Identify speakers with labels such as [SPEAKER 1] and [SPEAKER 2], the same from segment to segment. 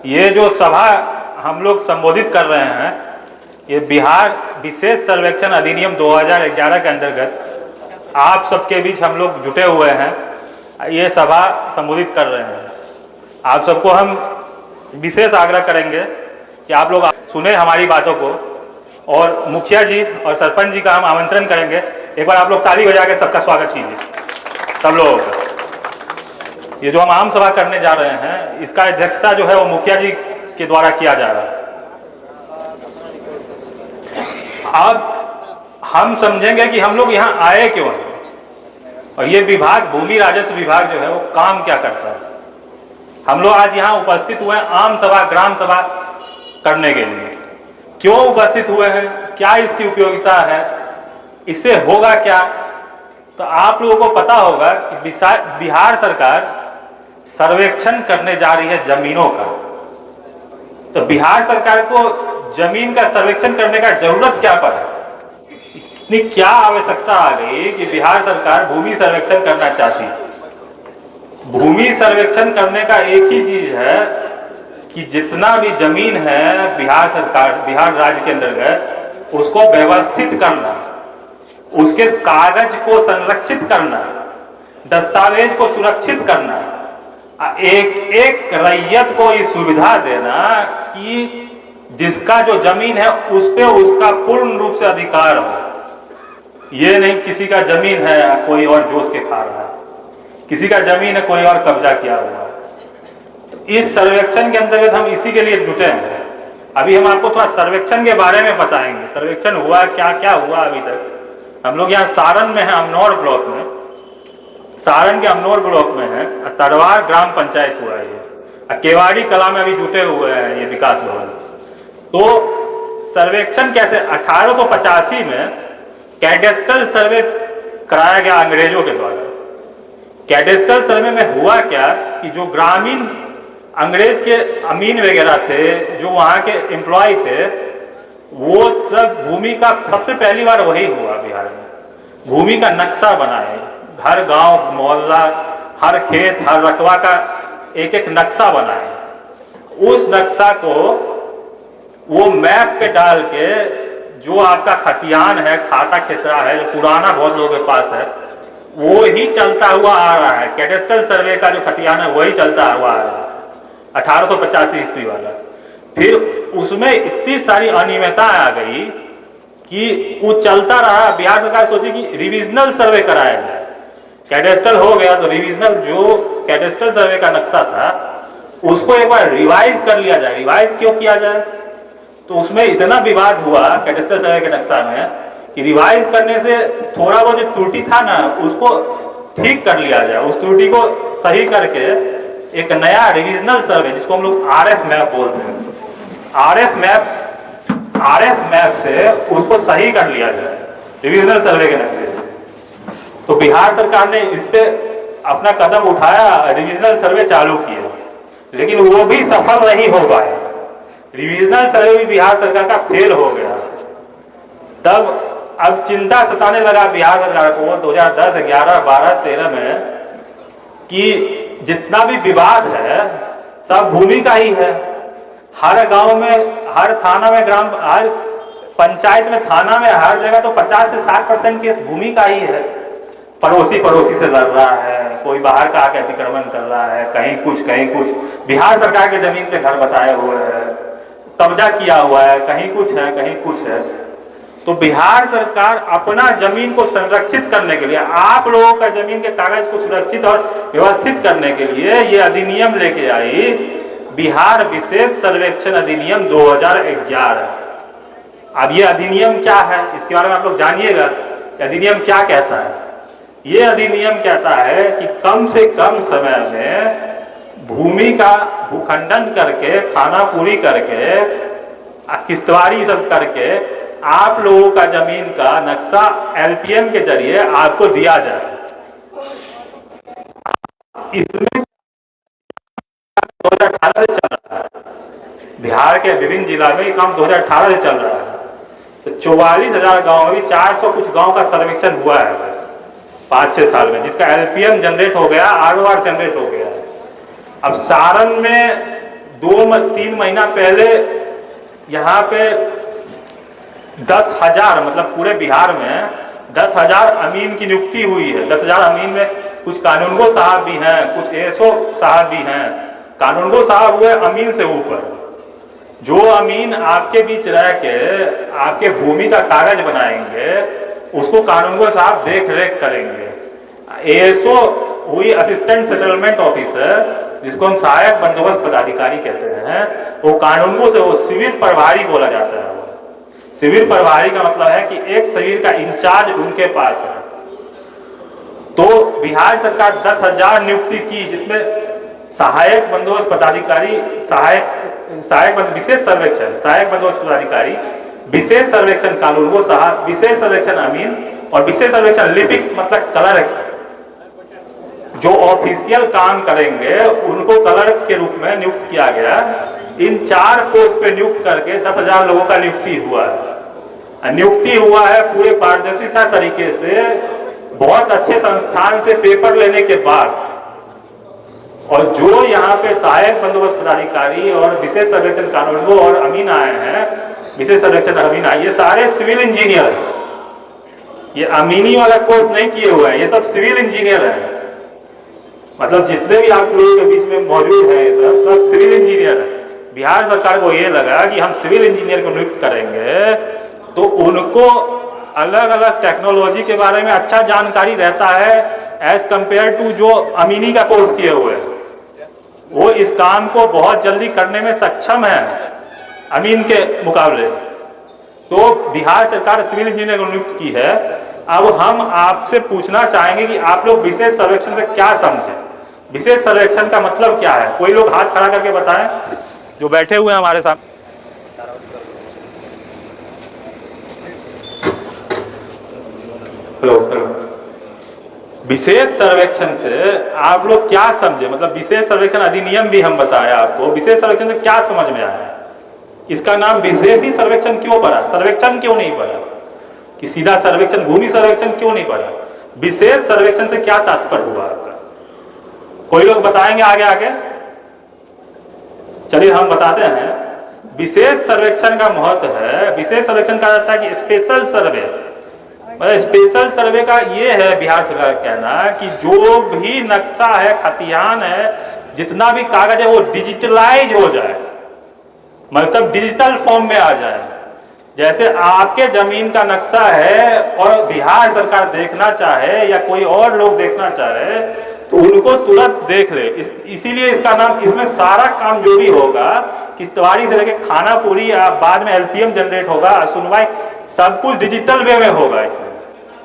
[SPEAKER 1] ये जो सभा हम लोग संबोधित कर रहे हैं, ये बिहार विशेष सर्वेक्षण अधिनियम 2011 के अंतर्गत आप सबके बीच हम लोग जुटे हुए हैं, ये सभा संबोधित कर रहे हैं। आप सबको हम विशेष आग्रह करेंगे कि आप लोग सुने हमारी बातों को, और मुखिया जी और सरपंच जी का हम आमंत्रण करेंगे। एक बार आप लोग ताली बजा के सबका स्वागत कीजिए, सब लोगों का। ये जो हम आम सभा करने जा रहे हैं, इसका अध्यक्षता जो है वो मुखिया जी के द्वारा किया जा रहा है। अब हम समझेंगे कि हम लोग यहाँ आए क्यों हैं, और ये विभाग, भूमि राजस्व विभाग जो है वो काम क्या करता है। हम लोग आज यहाँ उपस्थित हुए हैं आम सभा, ग्राम सभा करने के लिए। क्यों उपस्थित हुए हैं, क्या इसकी उपयोगिता है, इससे होगा क्या? तो आप लोगों को पता होगा कि बिहार सरकार सर्वेक्षण करने जा रही है जमीनों का। तो बिहार सरकार को जमीन का सर्वेक्षण करने का जरूरत क्या पड़ा, इतनी क्या आवश्यकता आ गई कि बिहार सरकार भूमि सर्वेक्षण करना चाहती है। भूमि सर्वेक्षण करने का एक ही चीज है कि जितना भी जमीन है बिहार सरकार, बिहार राज्य के अंतर्गत, उसको व्यवस्थित करना, उसके कागज को संरक्षित करना, दस्तावेज को सुरक्षित करना, एक एक रैयत को ये सुविधा देना कि जिसका जो जमीन है उस पे उसका पूर्ण रूप से अधिकार हो। ये नहीं किसी का जमीन है कोई और जोत के खा रहा है, किसी का जमीन है कोई और कब्जा किया हुआ है। तो इस सर्वेक्षण के अंतर्गत हम इसी के लिए जुटे हैं। अभी हम आपको थोड़ा सर्वेक्षण के बारे में बताएंगे, सर्वेक्षण हुआ क्या क्या हुआ अभी तक। हम लोग यहाँ सारण में है, अमनौर ब्लॉक में, सारण के अमनौर ब्लॉक में है, तरवार ग्राम पंचायत हुआ है ये, केवाड़ी कला में अभी जुटे हुए हैं ये विकास भवन। तो सर्वेक्षण कैसे, 1885 में कैडेस्ट्रल सर्वे कराया गया अंग्रेजों के द्वारा। कैडेस्ट्रल सर्वे में हुआ क्या कि जो ग्रामीण अंग्रेज के अमीन वगैरह थे, जो वहाँ के एम्प्लॉय थे, वो सब भूमि का सबसे पहली बार वही हुआ बिहार में, भूमि का नक्शा बनाए। हर गांव, मोहल्ला, हर खेत, हर रकबा का एक एक नक्शा बनाए। उस नक्शा को वो मैप पे डाल के, जो आपका खतियान है, खाता खेसरा है, जो पुराना बहुत लोगों के पास है, वो ही चलता हुआ आ रहा है। कैडेस्ट्रल सर्वे का जो खतियान है वही चलता हुआ आ रहा है, 1885 ईस्वी वाला। फिर उसमें इतनी सारी अनियमितताएं आ गई कि वो चलता रहा। बिहार सरकार सोची कि रिविजनल सर्वे कराया जाए। कैडेस्ट्रल हो गया तो रिविजनल, जो कैडेस्ट्रल सर्वे का नक्शा था उसको एक बार रिवाइज कर लिया जाए। रिवाइज क्यों किया जाए? तो उसमें इतना विवाद हुआ कैडेस्ट्रल सर्वे के नक्शा में कि रिवाइज करने से थोड़ा बहुत जो त्रुटि था ना, उसको ठीक कर लिया जाए। उस त्रुटि को सही करके एक नया रिविजनल सर्वे, जिसको हम लोग RS मैप बोलते हैं, RS मैप से उसको सही कर लिया जाए रिविजनल सर्वे के नक्शे से। तो बिहार सरकार ने इस पे अपना कदम उठाया, रिविजनल सर्वे चालू किया, लेकिन वो भी सफल नहीं हो पाया। रिविजनल सर्वे भी बिहार सरकार का फेल हो गया। तब अब चिंता सताने लगा बिहार सरकार को 2010, 11, 12, 13 में कि जितना भी विवाद है सब भूमि का ही है। हर गांव में, हर थाना में, हर पंचायत में, थाना में, हर जगह तो 50 से 60% केस भूमि का ही है। पड़ोसी से लड़ रहा है, कोई बाहर का आके अतिक्रमण कर रहा है, कहीं कुछ कहीं कुछ, बिहार सरकार के जमीन पे घर बसाए हुए हैं, कब्जा किया हुआ है, कहीं कुछ है, कहीं कुछ है। तो बिहार सरकार अपना जमीन को संरक्षित करने के लिए, आप लोगों का जमीन के कागज को सुरक्षित और व्यवस्थित करने के लिए ये अधिनियम लेके आई, बिहार विशेष सर्वेक्षण अधिनियम 2011। अब ये अधिनियम क्या है, इसके बारे में आप लोग जानिएगा। अधिनियम क्या कहता है? ये अधिनियम कहता है कि कम से कम समय में भूमि का भूखंडन करके, खाना पूरी करके, किश्तवाड़ी सब करके आप लोगों का जमीन का नक्शा LPM के जरिए आपको दिया जाए। इसमें 2018 से चल रहा है, बिहार के विभिन्न जिला में ये काम 2018 से चल रहा है। तो 44,000 गाँव में 400 कुछ गाँव का सर्वेक्षण हुआ है बस 5-6 साल में, जिसका LPM जनरेट हो गया, ROR जनरेट हो गया। अब सारण में 2-3 महीना पहले यहाँ पे 10,000 मतलब पूरे बिहार में 10,000 अमीन की नियुक्ति हुई है। 10,000 अमीन में कुछ कानूनगो साहब भी हैं, कुछ एएसओ साहब भी हैं। कानूनगो साहब हुए अमीन से ऊपर। जो अमीन आपके बीच रह के आपके भूमि का कागज बनाएंगे उसको कानूनगो साहब देख रेख करेंगे। एएसओ हुई असिस्टेंट सेटलमेंट ऑफिसर, जिसको हम सहायक बंदोबस्त पदाधिकारी कहते हैं, वो कानूनगो से वो शिविर प्रभारी बोला जाता है। शिविर प्रभारी का मतलब है कि एक शिविर का इंचार्ज उनके पास है। तो बिहार सरकार 10,000 नियुक्ति की, जिसमें सहायक बंदोबस्त पदाधिकारी, विशेष सर्वेक्षण सहायक बंदोबस्त पदाधिकारी, विशेष सर्वेक्षण कानूनगो साहब, विशेष सर्वेक्षण अमीन और विशेष सर्वेक्षण लिपिक मतलब क्लर्क, जो ऑफिशियल काम करेंगे उनको क्लर्क के रूप में नियुक्त किया गया। इन 4 पोस्ट पे नियुक्त करके 10,000 लोगों का नियुक्ति हुआ है। नियुक्ति हुआ है पूरे पारदर्शिता तरीके से, बहुत अच्छे संस्थान से पेपर लेने के बाद। और जो यहाँ पे सहायक बंदोबस्त पदाधिकारी और विशेष सर्वेक्षण कानूनगो और अमीन आए हैं, विशेष सर्वेक्षण अमीन आए, ये सारे सिविल इंजीनियर, ये अमीनी वाला कोर्स नहीं किए हुए हैं, ये सब सिविल इंजीनियर हैं। मतलब जितने भी आप लोगों के बीच में मौजूद हैं ये सब सिविल इंजीनियर हैं। बिहार सरकार को ये लगा कि हम सिविल इंजीनियर को नियुक्त करेंगे तो उनको अलग अलग टेक्नोलॉजी के बारे में अच्छा जानकारी रहता है एज कंपेयर टू जो अमीनी का कोर्स किए हुए हैं। वो इस काम को बहुत जल्दी करने में सक्षम है अमीन के मुकाबले। तो बिहार सरकार सिविल इंजीनियर को नियुक्त की है। अब हम आपसे पूछना चाहेंगे कि आप लोग विशेष सर्वेक्षण से क्या समझे। विशेष सर्वेक्षण का मतलब क्या है? कोई लोग हाथ खड़ा करके बताएं जो बैठे हुए हैं हमारे साथ। Hello hello. विशेष सर्वेक्षण से आप लोग क्या समझे? मतलब विशेष सर्वेक्षण अधिनियम भी हम बताया आपको। विशेष सर्वेक्षण से क्या समझ में आया? इसका नाम विशेष ही सर्वेक्षण क्यों पड़ा? सर्वेक्षण क्यों नहीं पड़ा कि सीधा सर्वेक्षण, भूमि सर्वेक्षण क्यों नहीं पड़ा? विशेष सर्वेक्षण से क्या तात्पर्य हुआ आपका? कोई लोग बताएंगे आगे आगे? चलिए हम बताते हैं। विशेष सर्वेक्षण का महत्व है, विशेष सर्वेक्षण कहा जाता है कि स्पेशल सर्वे। मतलब स्पेशल सर्वे का ये है बिहार सरकार का कहना कि जो भी नक्शा है, खतियान है, जितना भी कागज है वो डिजिटलाइज हो जाए, मतलब डिजिटल फॉर्म में आ जाए। जैसे आपके जमीन का नक्शा है और बिहार सरकार देखना चाहे या कोई और लोग देखना चाहे तो उनको तुरंत देख ले। इसीलिए इसका नाम, इसमें सारा काम जो भी होगा, किश्तवाड़ी से लेके खानापुरी या बाद में एलपीएम जनरेट होगा, सुनवाई, सब कुछ डिजिटल वे में होगा। इसमें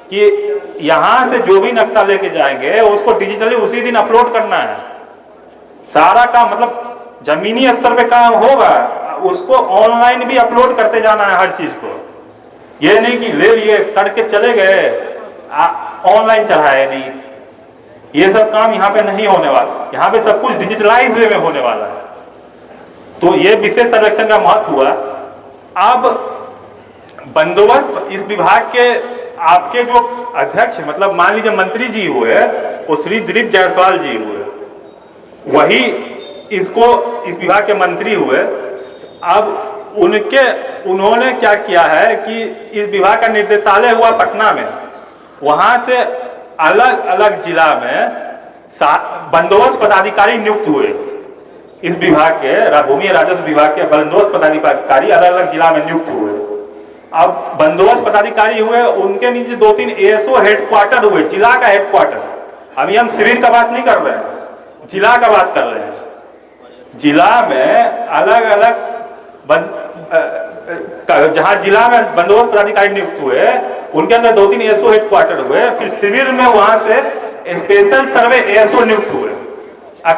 [SPEAKER 1] कि यहाँ से जो भी नक्शा लेके जाएंगे उसको डिजिटली उसी दिन अपलोड करना है। सारा काम मतलब जमीनी स्तर पे काम होगा, उसको ऑनलाइन भी अपलोड करते जाना है हर चीज को। ये नहीं कि ले लिए करके चले गए, ऑनलाइन चढ़ाए नहीं, ये सब काम यहाँ पे नहीं होने वाला। यहाँ पे सब कुछ डिजिटलाइज वे में होने वाला है। तो ये विशेष सर्वेक्षण का महत्व हुआ। अब बंदोबस्त इस विभाग के आपके जो अध्यक्ष, मतलब मान लीजिए मंत्री जी हुए, वो श्री दिलीप जायसवाल जी हुए, वही इसको इस विभाग के मंत्री हुए। अब उन्होंने क्या किया है कि इस विभाग का निर्देशालय हुआ पटना में, वहां से अलग अलग जिला में बंदोबस्त पदाधिकारी नियुक्त हुए। इस विभाग के भूमि राजस्व विभाग के बंदोबस्त पदाधिकारी अलग अलग जिला में नियुक्त हुए। अब बंदोबस्त पदाधिकारी हुए, उनके नीचे 2-3 एएसओ हेडक्वार्टर हुए, जिला का हेडक्वार्टर। अभी हम शिविर का बात नहीं कर रहे हैं, जिला का बात कर रहे हैं। जिला में अलग अलग जहां जिला में बंदोबस्त पदाधिकारी नियुक्त हुए, उनके अंदर 2-3 एएसओ हेडक्वार्टर हुए। फिर शिविर में वहां से स्पेशल सर्वे एएसओ नियुक्त हुए,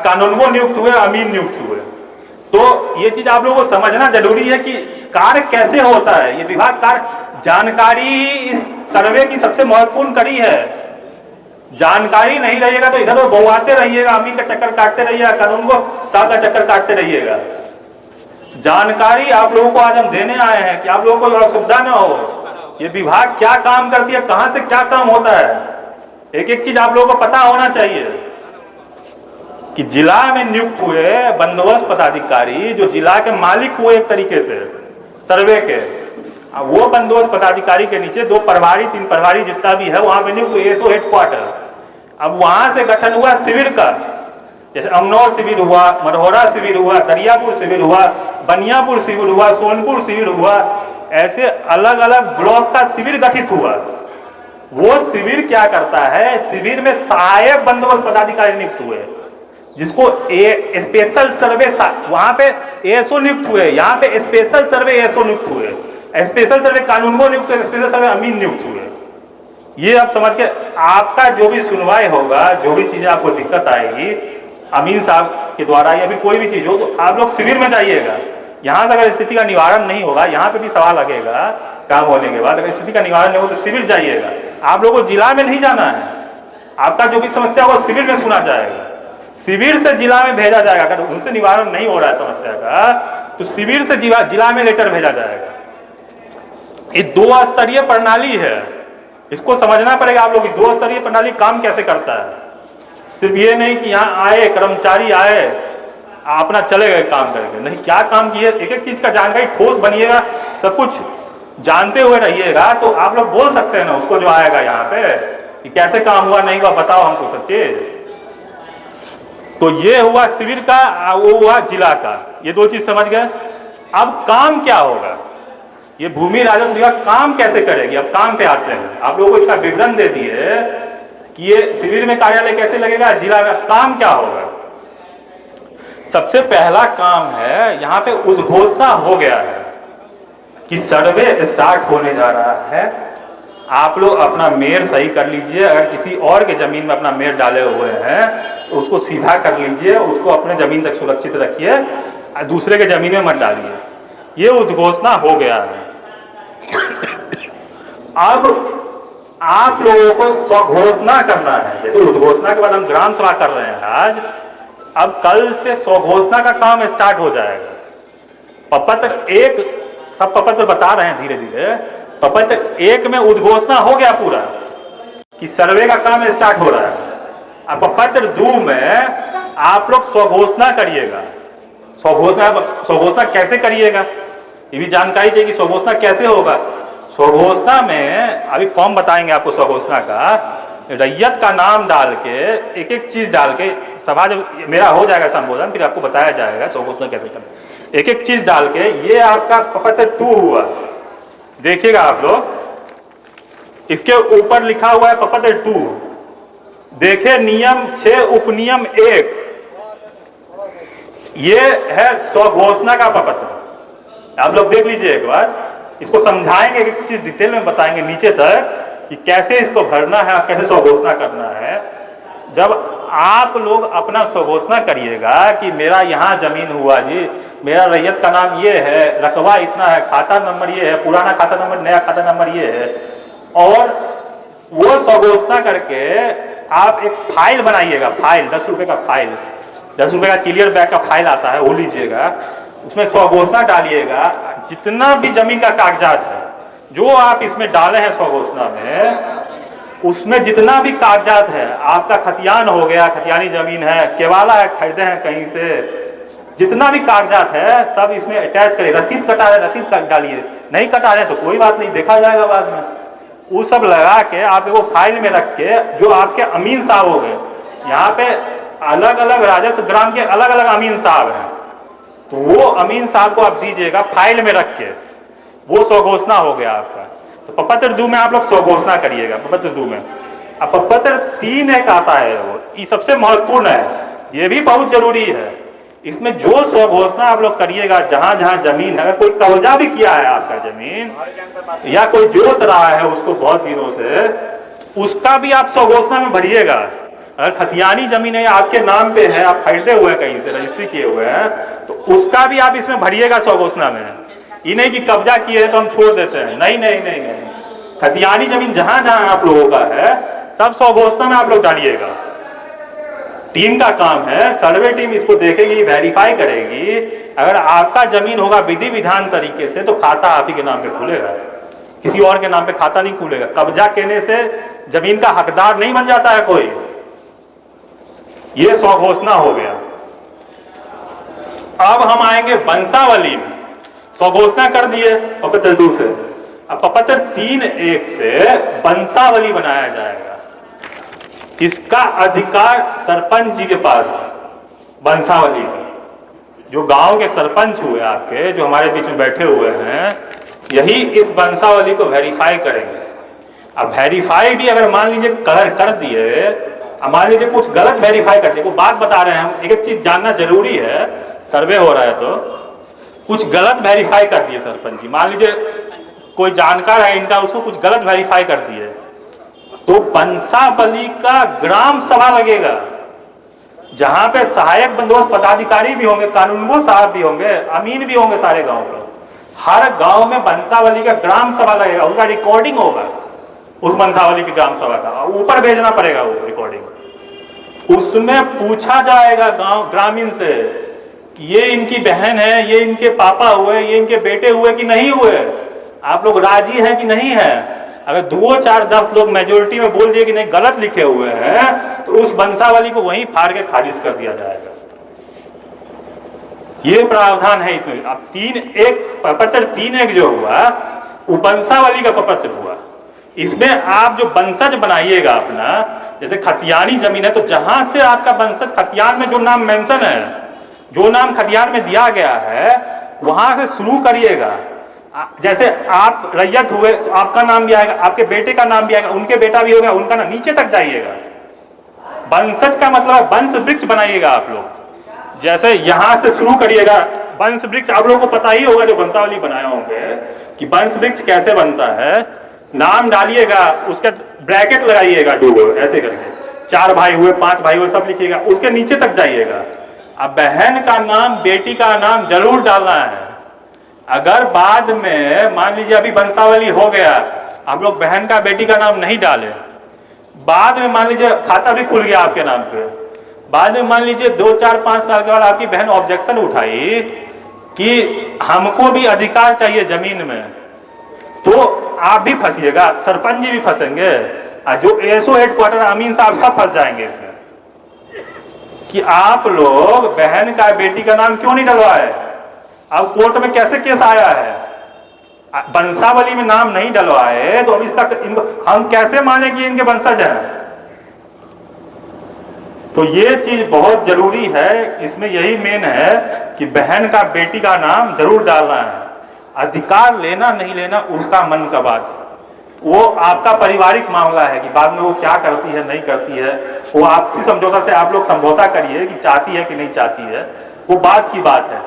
[SPEAKER 1] कानूनगो नियुक्त हुए, अमीन नियुक्त हुए। तो ये चीज आप लोगों को समझना जरूरी है कि कार्य कैसे होता है। ये विभाग कार्य, जानकारी इस सर्वे की सबसे महत्वपूर्ण कड़ी है। जानकारी नहीं रहिएगा तो इधर उधर बौआते रहिएगा, अमीन का चक्कर काटते रहिएगा, कानूनगो साहब का चक्कर काटते रहिएगा। जानकारी आप लोगों को आज हम देने आए हैं कि आप लोगों को असुविधा ना हो। ये विभाग क्या काम करती है, कहां से क्या काम होता है, एक एक चीज आप लोगों को पता होना चाहिए। कि जिला में नियुक्त हुए बंदोबस्त पदाधिकारी जो जिला के मालिक हुए एक तरीके से सर्वे के, वो बंदोबस्त पदाधिकारी के नीचे 2 प्रभारी 3 प्रभारी जितना भी है वहां पे नियुक्त हुए एसओ हेडक्वार्टर। अब वहां से गठन हुआ शिविर का, जैसे अमनौर शिविर हुआ, मरहोरा शिविर हुआ, दरियापुर शिविर हुआ, बनियापुर शिविर हुआ, सोनपुर शिविर हुआ, ऐसे अलग अलग ब्लॉक का शिविर गठित हुआ। वो शिविर क्या करता है, शिविर में सहायक बंदोबस्त पदाधिकारी नियुक्त हुए जिसको स्पेशल सर्वे, वहां पे एएसओ नियुक्त हुए, यहाँ पे स्पेशल सर्वे एएसओ नियुक्त हुए, स्पेशल सर्वे कानूनगो नियुक्त हुए, स्पेशल सर्वे अमीन नियुक्त हुए। ये आप समझ के आपका जो भी सुनवाई होगा, जो भी चीजें आपको दिक्कत आएगी अमीन साहब के द्वारा या फिर कोई भी चीज हो, तो आप लोग शिविर में जाइएगा। यहाँ से अगर स्थिति का निवारण नहीं होगा, यहाँ पे भी सवाल लगेगा काम होने के बाद, अगर स्थिति का निवारण नहीं हो तो शिविर जाइएगा। आप लोगों को जिला में नहीं जाना है, आपका जो भी समस्या होगा शिविर में सुना जाएगा, शिविर से जिला में भेजा जाएगा। अगर उनसे निवारण नहीं हो रहा है समस्या का तो शिविर से जिला में लेटर भेजा जाएगा। ये 2 स्तरीय प्रणाली है, इसको समझना पड़ेगा आप लोग की 2 स्तरीय प्रणाली काम कैसे करता है। सिर्फ ये नहीं कि यहाँ आए कर्मचारी आए अपना चले गए काम करके, नहीं, क्या काम किए, एक एक चीज का जानकारी ठोस बनिएगा, सब कुछ जानते हुए रहिएगा तो आप लोग बोल सकते हैं ना उसको जो आएगा यहाँ पे कि कैसे काम हुआ नहीं हुआ, बताओ हमको सब चीज। तो ये हुआ शिविर का, वो हुआ जिला का, ये 2 चीज समझ गए। अब काम क्या होगा, ये भूमि राजस्व विभाग काम कैसे करेगी, अब काम पे आते हैं। आप लोगों को इसका विवरण दे दिए कि ये शिविर में कार्यालय कैसे लगेगा, जिला में काम क्या होगा। सबसे पहला काम है, यहाँ पे उद्घोषणा हो गया है कि सर्वे स्टार्ट होने जा रहा है। आप लोग अपना मेयर सही कर लीजिए, अगर किसी और के जमीन में अपना मेयर डाले हुए हैं तो उसको सीधा कर लीजिए, उसको अपने जमीन तक सुरक्षित रखिए, दूसरे के जमीन में मत डालिए। ये उद्घोषणा हो गया है। अब आप लोगों को स्वघोषणा करना है, जैसे उद्घोषणा के बाद हम ग्राम सभा कर रहे हैं आज, अब कल से स्वघोषणा का काम स्टार्ट हो जाएगा। प्रपत्र 1, सब प्रपत्र बता रहे हैं धीरे धीरे, प्रपत्र 1 में उद्घोषणा हो गया पूरा कि सर्वे का काम स्टार्ट हो रहा है। अब प्रपत्र 2 में आप लोग स्वघोषणा करिएगा। स्वघोषणा कैसे करिएगा ये भी जानकारी चाहिए कि स्वघोषणा कैसे होगा। स्वघोषणा में अभी फॉर्म बताएंगे आपको, स्वघोषणा का रैयत का नाम डाल के एक एक चीज डाल के, सभा जब मेरा हो जाएगा संबोधन फिर आपको बताया जाएगा स्वघोषणा कैसे करना, एक एक चीज डाल के। ये आपका प्रपत्र 2 हुआ, देखिएगा आप लोग, इसके ऊपर लिखा हुआ है प्रपत्र 2, देखे नियम 6 उपनियम 1, ये है स्वघोषणा का प्रपत्र। आप लोग देख लीजिए एक बार, इसको समझाएंगे, एक चीज डिटेल में बताएंगे नीचे तक कि कैसे इसको भरना है, कैसे स्वघोषणा करना है। जब आप लोग अपना स्वघोषणा करिएगा कि मेरा यहाँ जमीन हुआ जी, मेरा रैयत का नाम ये है, रकबा इतना है, खाता नंबर ये है, पुराना खाता नंबर, नया खाता नंबर ये है, और वो स्वघोषणा करके आप एक फाइल बनाइएगा, फाइल 10 रुपए का फाइल, 10 रुपए का क्लियर बैग का फाइल आता है, वो लीजिएगा, उसमें स्वघोषणा डालिएगा। जितना भी जमीन का कागजात है जो आप इसमें डाले हैं स्वघोषणा में, उसमें जितना भी कागजात है, आपका खतियान हो गया, खतियानी जमीन है, केवाला है, खरीदे हैं कहीं से, जितना भी कागजात है सब इसमें अटैच करिए। रसीद कटा रहे रसीद डालिए, नहीं कटा रहे तो कोई बात नहीं, देखा जाएगा बाद में। वो सब लगा के आप एगो फाइल में रख के, जो आपके अमीन साहब हो गए, यहाँ पे अलग अलग राजस्व ग्राम के अलग अलग अमीन साहब हैं, तो वो अमीन साहब को आप दीजिएगा फाइल में रख के, वो स्वघोषणा हो गया आपका। तो प्रपत्र 2 में आप लोग स्वघोषणा करिएगा, प्रपत्र 2 में। अब प्रपत्र 3 एक आता है, वो ये सबसे महत्वपूर्ण है, ये भी बहुत जरूरी है। इसमें जो स्वघोषणा आप लोग करिएगा, जहां जहां जमीन है, अगर कोई कब्जा भी किया है आपका जमीन या कोई जोत रहा है उसको बहुत दिनों से, उसका भी आप स्वघोषणा में भरिएगा। अगर खतियानी जमीन है या आपके नाम पे है, आप खरीदे हुए हैं कहीं से, रजिस्ट्री किए हुए हैं, तो उसका भी आप इसमें भरिएगा स्वघोषणा में। ये नहीं कि कब्जा किए हैं तो हम छोड़ देते हैं, नहीं नहीं नहीं नहीं, खतियानी जमीन जहां जहां आप लोगों का है सब स्वघोषणा में आप लोग डालिएगा। टीम का काम है, सर्वे टीम इसको देखेगी, वेरीफाई करेगी। अगर आपका जमीन होगा विधि विधान तरीके से तो खाता आप ही के नाम पे खुलेगा, किसी और के नाम पे खाता नहीं खुलेगा। कब्जा करने से जमीन का हकदार नहीं बन जाता है कोई, ये स्वघोषणा हो गया। अब हम आएंगे वंशावली में। स्वघोषणा कर दिए पपत्र 2 से, अब पपत्र 3.1 से वंशावली बनाया जाएगा। इसका अधिकार सरपंच जी के पास है। वंशावली का जो गांव के सरपंच हुए आपके, जो हमारे बीच में बैठे हुए हैं, यही इस वंशावली को वेरीफाई करेंगे। अब वेरीफाई भी अगर मान लीजिए कर दिए, मान लीजिए कुछ गलत वेरीफाई कर दिए, वो बात बता रहे हैं हम, एक चीज जानना जरूरी है, सर्वे हो रहा है तो कुछ गलत वेरीफाई कर दिए सरपंच जी, मान लीजिए कोई जानकार है इनका, उसको कुछ गलत वेरीफाई कर दिए, तो वंशावली का ग्राम सभा लगेगा, जहां पे सहायक बंदोबस्त पदाधिकारी भी होंगे, कानूनगो साहब भी होंगे, अमीन भी होंगे सारे गांव के। हर गांव में वंशावली का ग्राम सभा लगेगा, उसका रिकॉर्डिंग होगा उस वंशावली की ग्राम सभा का, ऊपर भेजना पड़ेगा वो रिकॉर्डिंग। उसमें पूछा जाएगा गांव ग्रामीण से कि ये इनकी बहन है, ये इनके पापा हुए, ये इनके बेटे हुए कि नहीं हुए, आप लोग राजी हैं कि नहीं है। अगर 2, 4, 10 लोग मेजोरिटी में बोल दिए कि नहीं गलत लिखे हुए हैं, तो उस वंशावली को वहीं फाड़ के खारिज कर दिया जाएगा। ये प्रावधान है इसमें। अब पपत्र 3.1 जो हुआ वो वंशावली का पपत्र हुआ। इसमें आप जो वंशज बनाइएगा अपना, जैसे खतियानी जमीन है तो जहां से आपका वंशज, खतियान में जो नाम मेंशन है, जो नाम खतियान में दिया गया है, वहां से शुरू करिएगा। जैसे आप रैयत हुए तो आपका नाम भी आएगा, आपके बेटे का नाम भी आएगा, उनके बेटा भी होगा, उनका नाम, नीचे तक जाइएगा। वंशज का मतलब वंश वृक्ष बनाइएगा आप लोग। जैसे यहां से शुरू करिएगा वंश वृक्ष, आप लोगों को पता ही होगा जो वंशावली बनाए होंगे कि वंश वृक्ष कैसे बनता है। नाम डालिएगा, उसका ब्रैकेट लगाइएगा 2 ऐसे करके, 4 भाई हुए, 5 भाई हुए, सब लिखिएगा, उसके नीचे तक जाइएगा। अब बहन का नाम, बेटी का नाम जरूर डालना है। अगर बाद में मान लीजिए अभी वंशावली हो गया, आप लोग बहन का, बेटी का नाम नहीं डाले, बाद में मान लीजिए खाता भी खुल गया आपके नाम पे, बाद में मान लीजिए 2, 4, 5 साल के बाद आपकी बहन ऑब्जेक्शन उठाई कि हमको भी अधिकार चाहिए जमीन में, तो आप भी फंसिएगा, सरपंच जी भी फंसेंगे, और जो एसओ हेडक्वार्टर अमीन साहब सब फंस जाएंगे इसमें कि आप लोग बहन का, बेटी का नाम क्यों नहीं डलवाए। अब कोर्ट में कैसे केस आया है, वंशावली में नाम नहीं डलवाए, तो अब इसका इनको हम कैसे माने कि इनके वंशज हैं। तो ये चीज बहुत जरूरी है, इसमें यही मेन है कि बहन का, बेटी का नाम जरूर डालना है। अधिकार लेना नहीं लेना उसका मन का बात है, वो आपका पारिवारिक मामला है कि बाद में वो क्या करती है नहीं करती है, वो आपसी समझौता से आप लोग समझौता करिए कि चाहती है कि नहीं चाहती है, वो बात की बात है।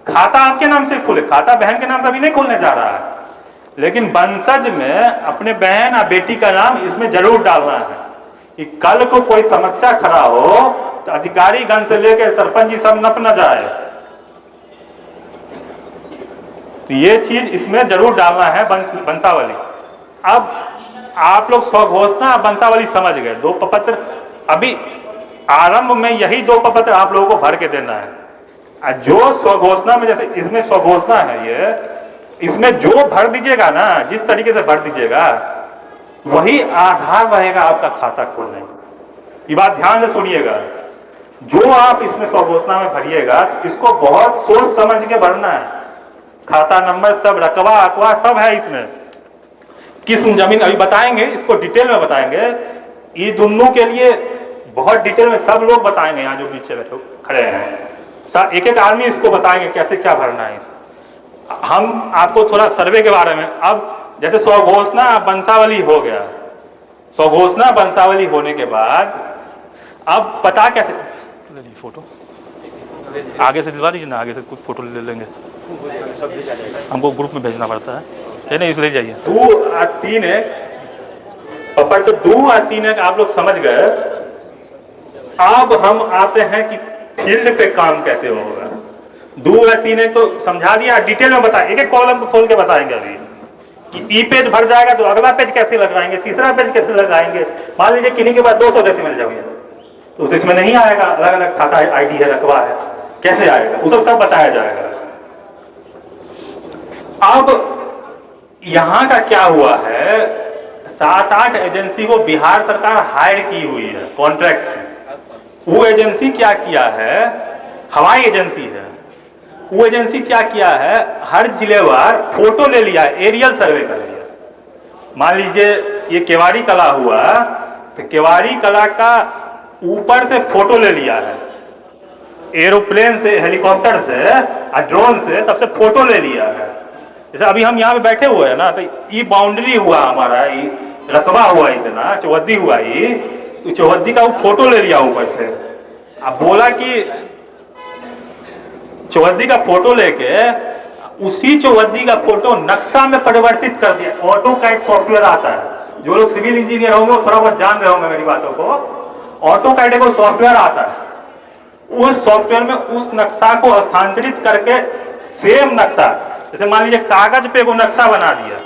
[SPEAKER 1] खाता आपके नाम से खुले, खाता बहन के नाम से अभी नहीं खुलने जा रहा है, लेकिन वंशज में अपने बहन और बेटी का नाम इसमें जरूर डालना है कि कल को कोई समस्या खड़ा हो तो अधिकारी गण से लेकर सरपंच जी सब नप न जाए। तो ये चीज इसमें जरूर डालना है वंशावली। अब आप लोग स्वघोषणा वंशावली समझ गए, 2 पपत्र, अभी आरंभ में यही 2 पपत्र आप लोगों को भर के देना है। जो स्वघोषणा में, जैसे इसमें स्वघोषणा है, ये इसमें जो भर दीजिएगा ना, जिस तरीके से भर दीजिएगा वही आधार रहेगा आपका खाता खोलने का। ये बात ध्यान से सुनिएगा, जो आप इसमें स्वघोषणा में भरिएगा तो इसको बहुत सोच समझ के भरना है। खाता नंबर सब, रकबा अकवा सब है इसमें, किस जमीन अभी बताएंगे, इसको डिटेल में बताएंगे। ये दोनों के लिए बहुत डिटेल में सब लोग बताएंगे, यहाँ जो पीछे बैठे खड़े हैं, एक एक आदमी इसको बताएंगे कैसे क्या भरना है इसको। हम आपको थोड़ा सर्वे के बारे में, अब जैसे स्वघोषणा वंशावली हो गया, स्वघोषणा वंशावली होने के बाद अब पता कैसे, फोटो आगे से दिलवा दीजिए ना, आगे से कुछ फोटो ले लेंगे, हमको ग्रुप में भेजना पड़ता है, नहीं ले जाइए। 2 और 3 पपत्र 2 और 3 आप लोग समझ गए। अब हम आते हैं कि फील्ड पे काम कैसे होगा। 2 और 3 तो समझा दिया, डिटेल में बताएं, एक एक कॉलम को खोल के बताएंगे अभी कि ई पेज भर जाएगा तो अगला पेज कैसे लगाएंगे, तीसरा पेज कैसे लगाएंगे। मान लीजिए किन्हीं के बाद 200 डेसिमल जाओगे तो इसमें नहीं आएगा, अलग अलग खाता है, आईडी है, रकबा है, कैसे आएगा, वो सब बताया जाएगा। अब यहां का क्या हुआ है, 7-8 एजेंसी को बिहार सरकार हायर की हुई है कॉन्ट्रैक्ट में, वो एजेंसी क्या किया है, हवाई एजेंसी है, वो एजेंसी क्या किया है, हर जिलेवार फोटो ले लिया, एरियल सर्वे कर लिया। मान लीजिए ये केवाड़ी कला हुआ, तो केवाड़ी कला का ऊपर से फोटो ले लिया है, एरोप्लेन से, हेलीकॉप्टर से और ड्रोन से सबसे फोटो ले लिया है। जैसे अभी हम यहाँ पे बैठे हुए हैं ना, तो ये बाउंड्री हुआ हमारा, ये रकबा हुआ, इतना चौहद्दी हुआ, ये तो चौहद्दी का वो फोटो ले लिया ऊपर से। अब बोला कि चौहद्दी का फोटो लेके उसी चौहद्दी का फोटो नक्शा में परिवर्तित कर दिया। ऑटोकैड सॉफ्टवेयर आता है, जो लोग सिविल इंजीनियर होंगे वो थोड़ा बहुत जान रहे होंगे मेरी बातों को। ऑटोकैड एक सॉफ्टवेयर आता है, उस सॉफ्टवेयर में उस नक्शा को स्थानांतरित करके सेम नक्शा, जैसे मान लीजिए कागज पे को नक्शा बना दिया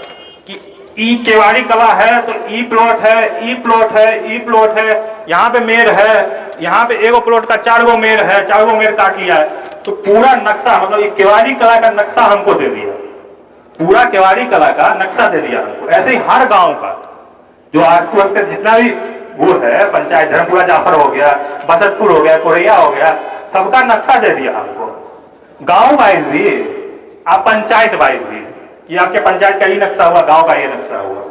[SPEAKER 1] कि ई केवाड़ी कला है तो ई प्लॉट है, ई प्लॉट है, ई प्लॉट है, यहाँ पे मेर है, यहाँ पे एगो प्लॉट का 4 गो मेर है, 4 गो मेर काट लिया है, तो पूरा नक्शा, मतलब ये केवाड़ी कला का नक्शा हमको दे दिया, पूरा केवाड़ी कला का नक्शा दे दिया हमको। ऐसे ही हर गांव का जो आसपास का जितना भी वो है, पंचायत धर्मपुरा जाफर हो गया, बसतपुर हो गया, कोरैया हो गया, सबका नक्शा दे दिया हमको, गांव वाइज भी आप पंचायत वाइज भी, कि आपके पंचायत का ये नक्शा हुआ, गांव का ये नक्शा हुआ।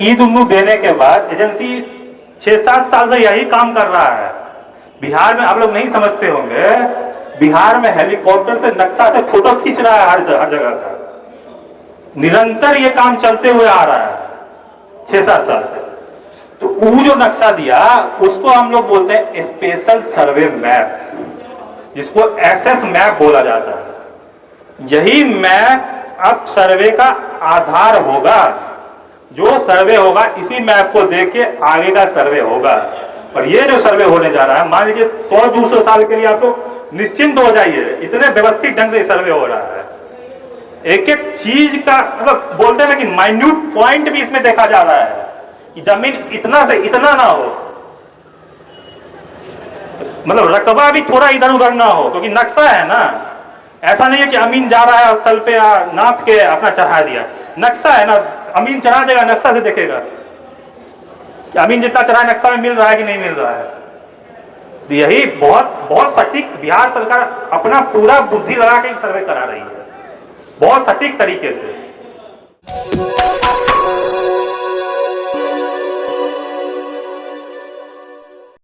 [SPEAKER 1] ये दोनों देने के बाद एजेंसी 6-7 साल से यही काम कर रहा है। बिहार में आप लोग नहीं समझते होंगे, बिहार में हेलीकॉप्टर से नक्शा से फोटो खींच रहा है हर जगह का, निरंतर ये काम चलते हुए आ रहा है 6-7 साल से। तो वो जो नक्शा दिया उसको हम लोग बोलते हैं स्पेशल सर्वे मैप, जिसको एसएस मैप बोला जाता है। यही मैप अब सर्वे का आधार होगा, जो सर्वे होगा इसी मैप को देख के आगे का सर्वे होगा। और ये जो सर्वे होने जा रहा है, मान लीजिए 100-200 साल के लिए आप लोग निश्चिंत हो जाइए, इतने व्यवस्थित ढंग से सर्वे हो रहा है। एक एक चीज का मतलब बोलते हैं ना कि माइन्यूट पॉइंट भी इसमें देखा जा रहा है कि जमीन इतना से इतना ना हो, मतलब रकबा भी थोड़ा इधर उधर ना हो, क्योंकि नक्शा है ना। ऐसा नहीं है कि अमीन जा रहा है स्थल पे नाप के अपना चढ़ा दिया, नक्शा है ना, अमीन चढ़ा देगा, नक्शा से देखेगा कि अमीन जितना चढ़ा नक्शा में मिल रहा है कि नहीं मिल रहा है। तो यही बहुत सटीक बिहार सरकार अपना पूरा बुद्धि लगा के सर्वे करा रही है, बहुत सटीक तरीके से।